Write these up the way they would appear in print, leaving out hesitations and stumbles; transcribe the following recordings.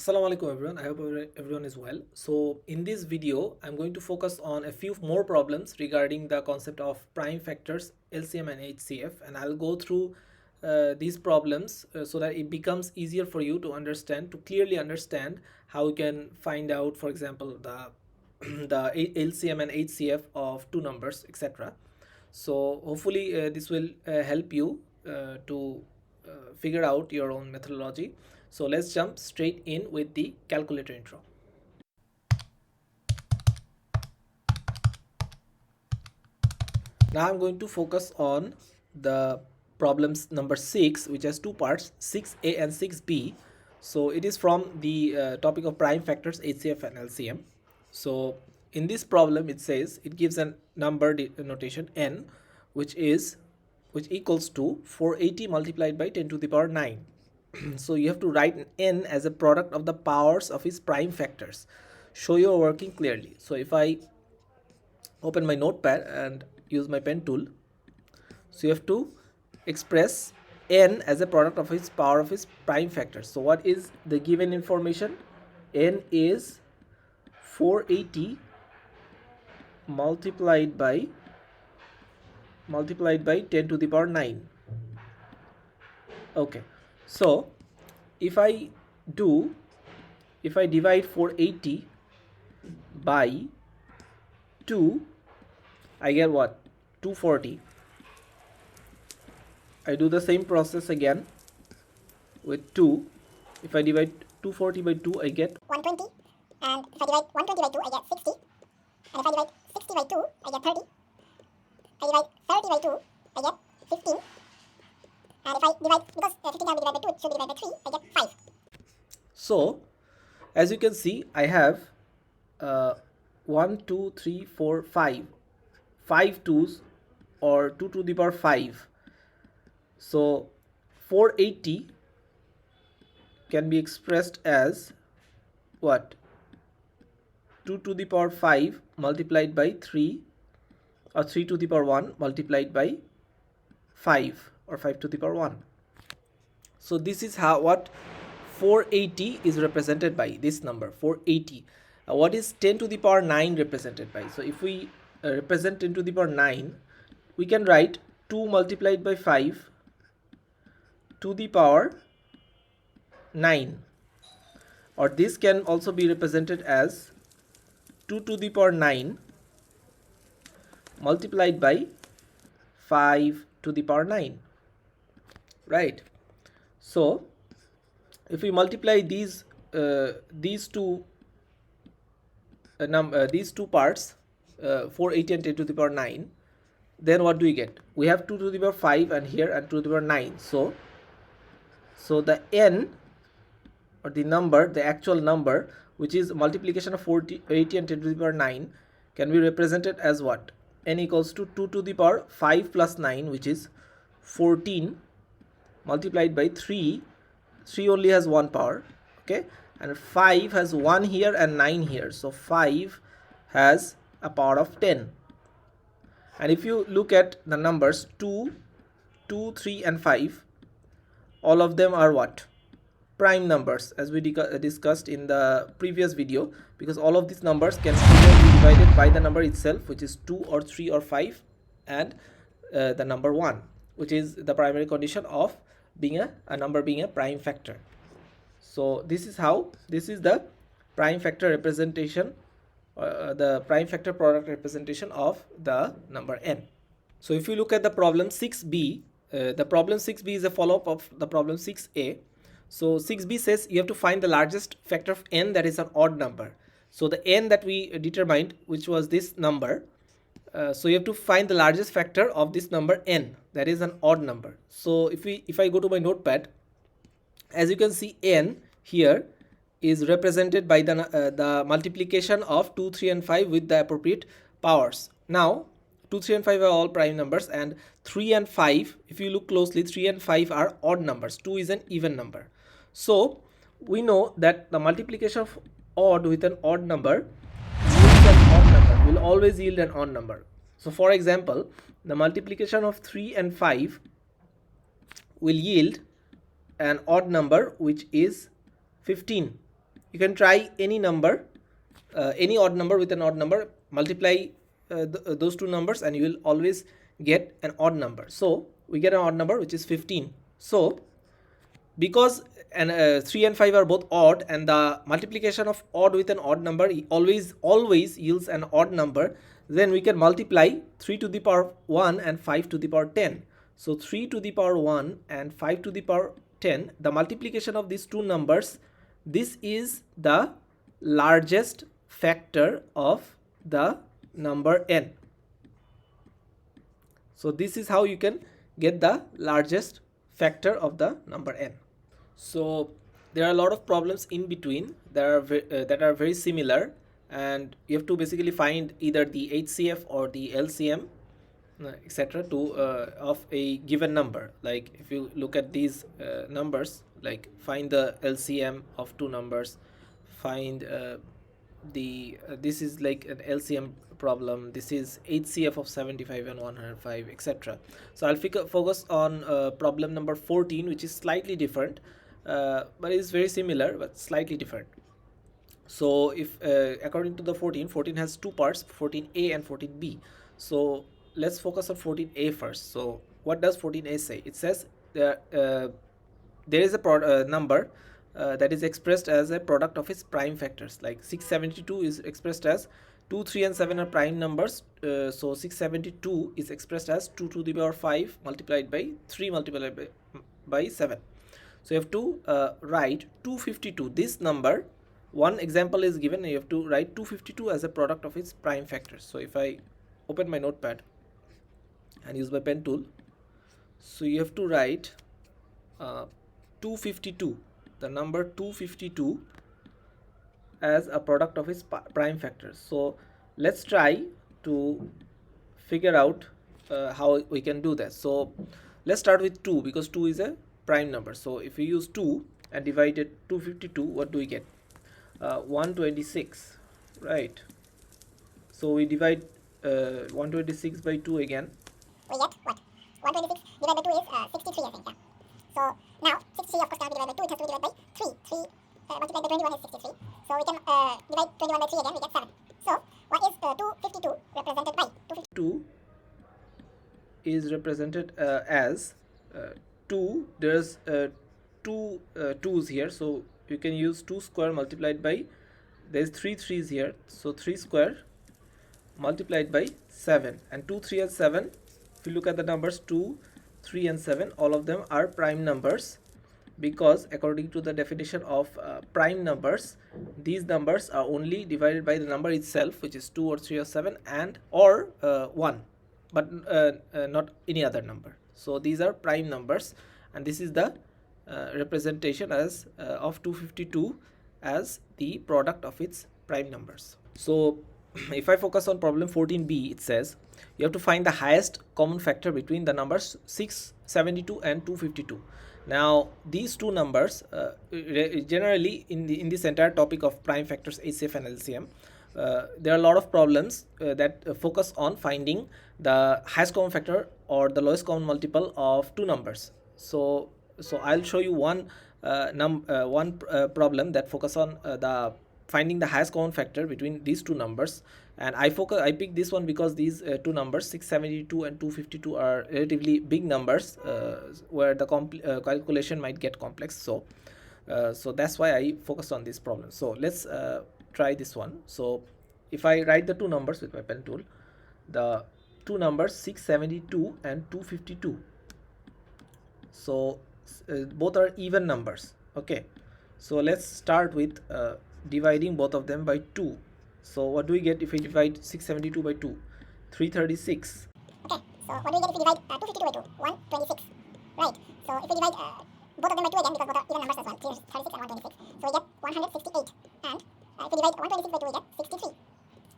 Assalamu alaikum everyone. I hope everyone is well. So in this video, I'm going to focus on a few more problems regarding the concept of prime factors, LCM and HCF, and I'll go through these problems so that it becomes easier for you to understand, to clearly understand how you can find out, for example, the the LCM and HCF of two numbers, etc. So hopefully this will help you to figure out your own methodology. So let's jump straight in with the calculator intro. Now I'm going to focus on the problems number 6, which has two parts, 6a and 6b. So it is from the topic of prime factors, HCF and LCM. So in this problem it says it gives a number notation n, which equals to 480 multiplied by 10 to the power 9. So you have to write n as a product of the powers of its prime factors. Show your working clearly. So if I open my notepad and use my pen tool, so you have to express n as a product of its power of its prime factors. So what is the given information? N is 480 multiplied by 10 to the power 9. Okay, so if I divide 480 by 2, I get what? 240. I do the same process again with 2. If I divide 240 by 2, I get 120, and if I divide 120 by 2, I get 60, and if I divide 60 by 2, I get 30, I divide 30 by 2, I get 15, and if I divide, because 15 can be divided by 2, it should be divided by 3, I get 5. So as you can see, I have 1, 2, 3, 4, 5 2's, or 2 to the power 5. So 480 can be expressed as what? 2 to the power 5 multiplied by 3, or 3 to the power 1 multiplied by 5, or 5 to the power 1. So this is how what 480 is represented by, this number 480. What is 10 to the power 9 represented by? So if we represent 10 to the power 9, we can write 2 multiplied by 5 to the power 9, or this can also be represented as 2 to the power 9 multiplied by 5 to the power 9, right? So if we multiply these two parts, 480 and 10 to the power 9, then what do we get? We have 2 to the power 5 and here, and 2 to the power 9. So the n, or the number, the actual number, which is multiplication of 480 and 10 to the power 9, can be represented as what? N equals to 2 to the power 5 plus 9, which is 14, multiplied by 3 only has one power, okay, and 5 has 1 here and 9 here, so 5 has a power of 10. And if you look at the numbers 2, 3 and 5, all of them are what? Prime numbers, as we discussed in the previous video, because all of these numbers can either be divided by the number itself, which is 2 or 3 or 5, and the number 1, which is the primary condition of being a number being a prime factor. So this is the prime factor representation, the prime factor product representation of the number n. So if you look at the problem 6b, the problem 6b is a follow-up of the problem 6a. So 6b says you have to find the largest factor of n that is an odd number. So the n that we determined, which was this number, so you have to find the largest factor of this number n, that is an odd number. So if I go to my notepad, as you can see, n here is represented by the multiplication of 2, 3 and 5 with the appropriate powers. Now 2, 3 and 5 are all prime numbers, and 3 and 5, if you look closely, 3 and 5 are odd numbers, 2 is an even number. So we know that the multiplication of odd with an odd number yields an odd number, will always yield an odd number. So for example, the multiplication of 3 and 5 will yield an odd number, which is 15. you can try any number, any odd number with an odd number, multiply those two numbers, and you will always get an odd number. So we get an odd number, which is 15. So because 3 and 5 are both odd, and the multiplication of odd with an odd number always yields an odd number, then we can multiply 3 to the power 1 and 5 to the power 10. So 3 to the power 1 and 5 to the power 10, the multiplication of these two numbers, this is the largest factor of the number n. So this is how you can get the largest factor of the number n. So there are a lot of problems in between that are very similar, and you have to basically find either the HCF or the LCM, etc. to of a given number. Like if you look at these numbers, like find the LCM of two numbers, find this is like an LCM problem, this is HCF of 75 and 105, etc. So I'll focus on problem number 14, which is slightly different, but it's very similar but slightly different. So if according to the 14 has two parts, 14a and 14b. So let's focus on 14a first. So what does 14a say? It says there is a number that is expressed as a product of its prime factors. Like 672 is expressed as 2, 3 and 7 are prime numbers. So 672 is expressed as 2 to the power 5 multiplied by 3 multiplied by 7. So you have to write 252. This number, one example is given, you have to write 252 as a product of its prime factors. So if I open my notepad and use my pen tool, so you have to write 252, the number 252 as a product of its prime factors. So let's try to figure out how we can do that. So let's start with 2, because 2 is a prime number. So if we use 2 and divide it 252, what do we get? 126, right? So we divide 126 by 2 again. We get what? 126 divided by 2 is 63, I think. Yeah. So now 63 of course cannot be divided by 2, it has to be divided by 3. 3 multiplied by 21 is 63. So we can divide 21 by 3 again, we get 7. So what is 252 represented by? 2 is represented as 2. There's two 2's here, so you can use 2 square multiplied by, there's 3 3's here, so 3 square multiplied by 7, and 2, 3 and 7, if you look at the numbers 2, 3 and 7, all of them are prime numbers, because according to the definition of prime numbers, these numbers are only divided by the number itself, which is 2 or 3 or 7 and or 1, but not any other number. So these are prime numbers, and this is the representation as of 252 as the product of its prime numbers. So if I focus on problem 14b, it says you have to find the highest common factor between the numbers 672 and 252. Now these two numbers generally in this entire topic of prime factors, HCF and LCM, there are a lot of problems that focus on finding the highest common factor or the lowest common multiple of two numbers. So I'll show you one problem that focus on the finding the highest common factor between these two numbers, and I picked this one because these two numbers 672 and 252 are relatively big numbers where the calculation might get complex. So that's why I focused on this problem. So let's try this one. So if I write the two numbers with my pen tool, the two numbers 672 and 252, so both are even numbers. Okay, so let's start with dividing both of them by 2. So what do we get if we divide 672 by 2? 336. Okay, so what do we get if we divide 252 by 2? 126. Right, so if we divide both of them by 2 again, because both are even numbers as well, 336 and 126, so we get 168. And if we divide 126 by 2, we get 63.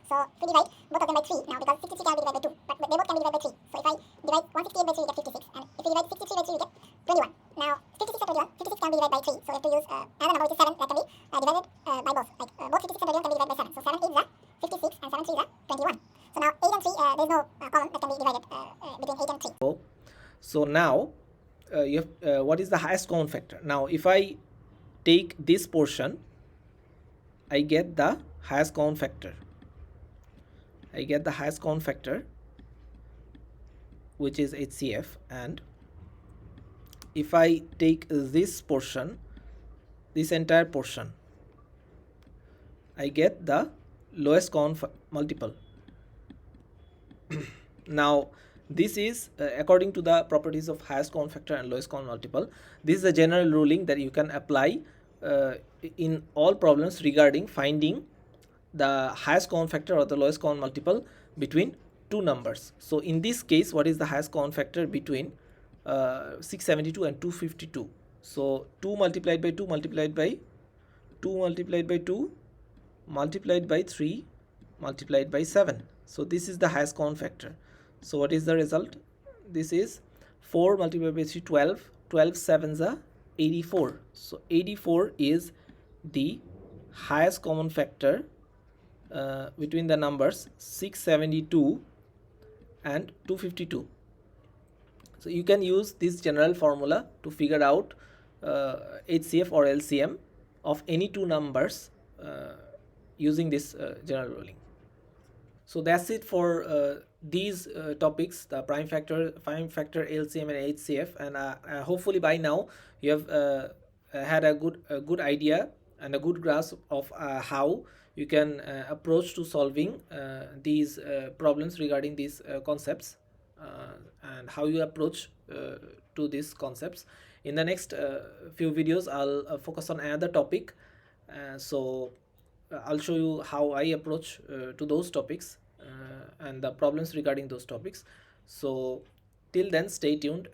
So if we divide both of them by 3 now, because 63 cannot be divided by 2, but they both can be divided by 3. So if I divide 168 by 3, we get 56. And if we divide 63 by 3, we get 21. Now 56 and 21, 56 can be divided by 3, so we have to use another number, which is 7, that can be divided by both. Like both 56 and 21 can be divided by 7. So 7 8s are 56 and 7 3s are 21. So now 8 and 3, there is no column that can be divided between 8 and 3. So now you have, what is the highest common factor? Now if I take this portion I get the highest common factor. I get the highest common factor, which is HCF, and if I take this portion, this entire portion, I get the lowest common multiple. Now this is according to the properties of highest common factor and lowest common multiple. This is a general ruling that you can apply in all problems regarding finding the highest common factor or the lowest common multiple between two numbers. So in this case, what is the highest common factor between 672 and 252? So 2 multiplied by 2 multiplied by 2 multiplied by 2 multiplied by 3 multiplied by 7. So this is the highest common factor. So what is the result? This is 4 multiplied by 3, 12. 12 sevens are 84. So 84 is the highest common factor between the numbers 672 and 252. So you can use this general formula to figure out HCF or LCM of any two numbers using this general ruling. So that's it for these topics, the prime factor, LCM and HCF, and hopefully by now you have had a good idea and a good grasp of how you can approach to solving these problems regarding these concepts, and how you approach to these concepts. In the next few videos, I'll focus on another topic. So I'll show you how I approach to those topics and the problems regarding those topics. So till then, stay tuned